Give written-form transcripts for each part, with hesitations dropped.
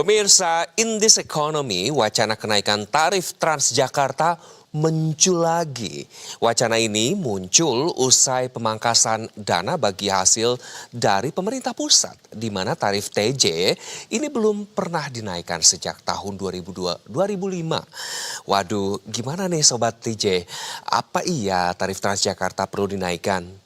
Pemirsa, in this economy, wacana kenaikan tarif Transjakarta muncul lagi. Wacana ini muncul usai pemangkasan dana bagi hasil dari pemerintah pusat, di mana tarif TJ ini belum pernah dinaikkan sejak tahun 2005. Waduh, gimana nih Sobat TJ? Apa iya tarif Transjakarta perlu dinaikkan?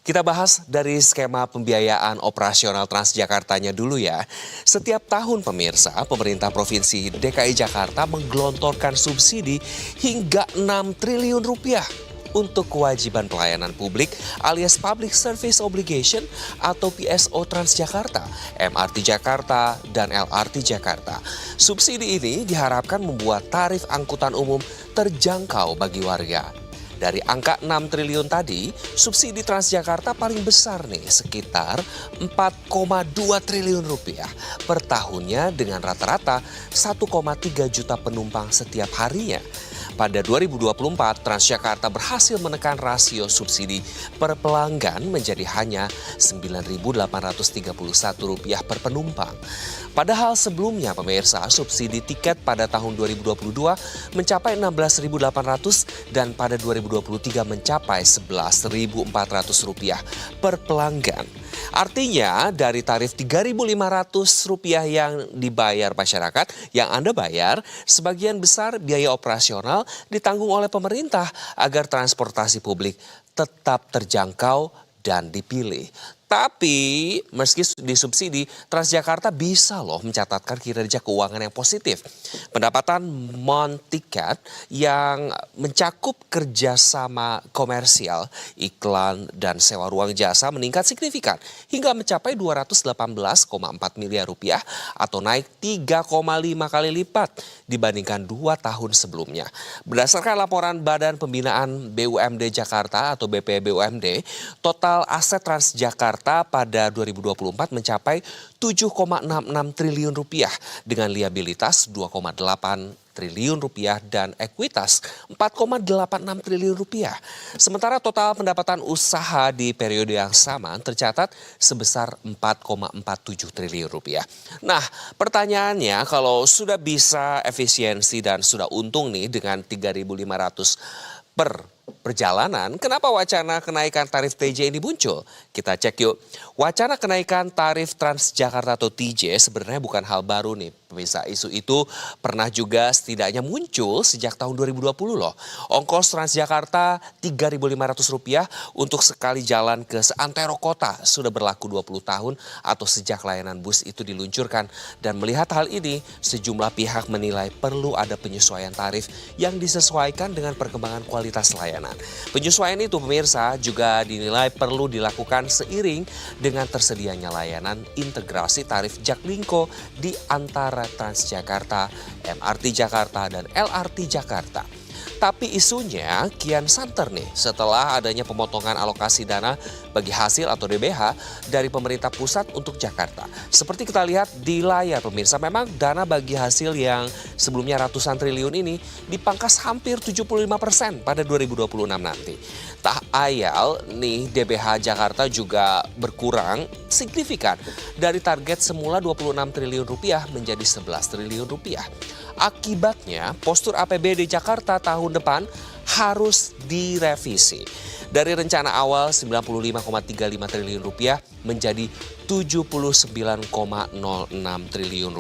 Kita bahas dari skema pembiayaan operasional Transjakartanya dulu ya. Setiap tahun pemirsa, pemerintah Provinsi DKI Jakarta menggelontorkan subsidi hingga 6 triliun rupiah untuk kewajiban pelayanan publik alias Public Service Obligation atau PSO Transjakarta, MRT Jakarta, dan LRT Jakarta. Subsidi ini diharapkan membuat tarif angkutan umum terjangkau bagi warga. Dari angka 6 triliun tadi, subsidi Transjakarta paling besar nih, sekitar 4,2 triliun rupiah per tahunnya dengan rata-rata 1,3 juta penumpang setiap harinya. Pada 2024, Transjakarta berhasil menekan rasio subsidi per pelanggan menjadi hanya Rp9.831 per penumpang. Padahal sebelumnya pemirsa, subsidi tiket pada tahun 2022 mencapai Rp16.800 dan pada 2023 mencapai Rp11.400 per pelanggan. Artinya dari tarif Rp3.500 yang dibayar masyarakat, yang Anda bayar, sebagian besar biaya operasional ditanggung oleh pemerintah agar transportasi publik tetap terjangkau dan dipilih. Tapi meski disubsidi, Transjakarta bisa loh mencatatkan kinerja keuangan yang positif. Pendapatan non-tiket yang mencakup kerjasama komersial, iklan, dan sewa ruang jasa meningkat signifikan hingga mencapai Rp218,4 miliar atau naik 3,5 kali lipat dibandingkan 2 tahun sebelumnya. Berdasarkan laporan Badan Pembinaan BUMD Jakarta atau BPBUMD, total aset Transjakarta pada 2024 mencapai Rp7,66 triliun dengan liabilitas Rp2,8 triliun dan ekuitas Rp4,86 triliun. Sementara total pendapatan usaha di periode yang sama tercatat sebesar Rp4,47 triliun. Nah, pertanyaannya kalau sudah bisa efisiensi dan sudah untung nih dengan Rp3.500 per perjalanan, kenapa wacana kenaikan tarif TJ ini muncul? Kita cek yuk. Wacana kenaikan tarif Transjakarta atau TJ sebenarnya bukan hal baru nih. Pemirsa, isu itu pernah juga setidaknya muncul sejak tahun 2020 loh. Ongkos Transjakarta Rp3.500 untuk sekali jalan ke seantero kota sudah berlaku 20 tahun atau sejak layanan bus itu diluncurkan. Dan melihat hal ini, sejumlah pihak menilai perlu ada penyesuaian tarif yang disesuaikan dengan perkembangan kualitas layanan. Penyesuaian itu pemirsa juga dinilai perlu dilakukan seiring dengan tersedianya layanan integrasi tarif Jaklingko di antara Transjakarta, MRT Jakarta, dan LRT Jakarta. Tapi isunya kian santer nih setelah adanya pemotongan alokasi dana bagi hasil atau DBH dari pemerintah pusat untuk Jakarta. Seperti kita lihat di layar pemirsa, memang dana bagi hasil yang sebelumnya ratusan triliun ini dipangkas hampir 75% pada 2026 nanti. Tak ayal nih DBH Jakarta juga berkurang signifikan dari target semula Rp26 triliun menjadi Rp11 triliun. Akibatnya postur APBD Jakarta tahun depan harus direvisi. Dari rencana awal Rp95,35 triliun menjadi Rp79,06 triliun.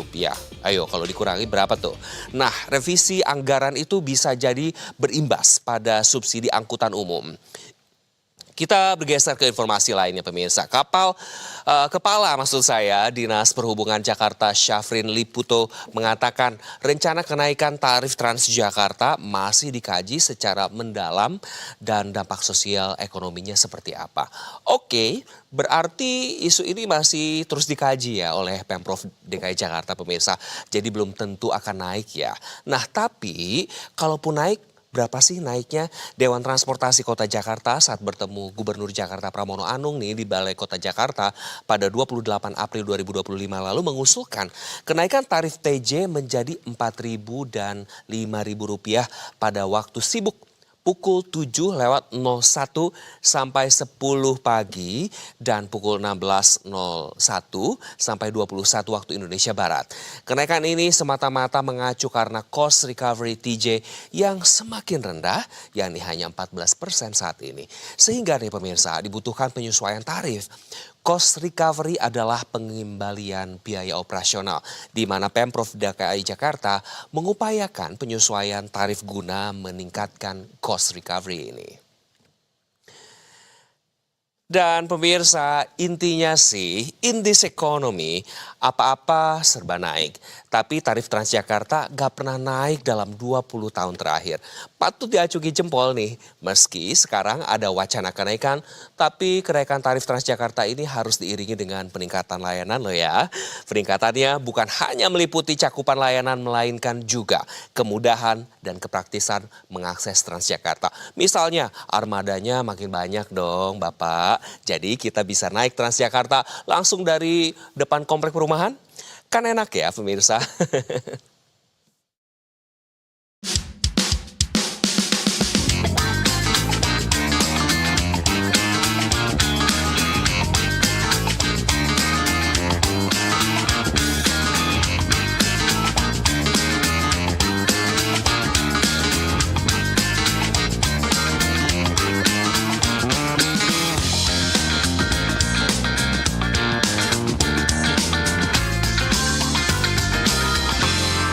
Ayo kalau dikurangi berapa tuh? Nah, revisi anggaran itu bisa jadi berimbas pada subsidi angkutan umum. Kita bergeser ke informasi lainnya pemirsa. Kepala Dinas Perhubungan Jakarta Syafrin Liputo mengatakan rencana kenaikan tarif Transjakarta masih dikaji secara mendalam dan dampak sosial ekonominya seperti apa. Oke, berarti isu ini masih terus dikaji ya oleh Pemprov DKI Jakarta pemirsa. Jadi belum tentu akan naik ya. Nah, tapi kalaupun naik, berapa sih naiknya? Dewan Transportasi Kota Jakarta saat bertemu Gubernur Jakarta Pramono Anung nih di Balai Kota Jakarta pada 28 April 2025 lalu mengusulkan kenaikan tarif TJ menjadi Rp4.000 dan Rp5.000 pada waktu sibuk pukul 7:01 sampai 10 pagi dan pukul 16:01 sampai 21 waktu Indonesia Barat. Kenaikan ini semata-mata mengacu karena cost recovery TJ yang semakin rendah, yakni hanya 14% saat ini. Sehingga nih pemirsa, dibutuhkan penyesuaian tarif. Cost recovery adalah pengembalian biaya operasional, di mana Pemprov DKI Jakarta mengupayakan penyesuaian tarif guna meningkatkan cost recovery ini. Dan pemirsa, intinya sih, in this economy, apa-apa serba naik. Tapi tarif Transjakarta gak pernah naik dalam 20 tahun terakhir. Patut diacungi jempol nih, meski sekarang ada wacana kenaikan, tapi kenaikan tarif Transjakarta ini harus diiringi dengan peningkatan layanan loh ya. Peningkatannya bukan hanya meliputi cakupan layanan, melainkan juga kemudahan dan kepraktisan mengakses Transjakarta. Misalnya, armadanya makin banyak dong Bapak. Jadi kita bisa naik Transjakarta langsung dari depan komplek perumahan. Kan enak ya pemirsa.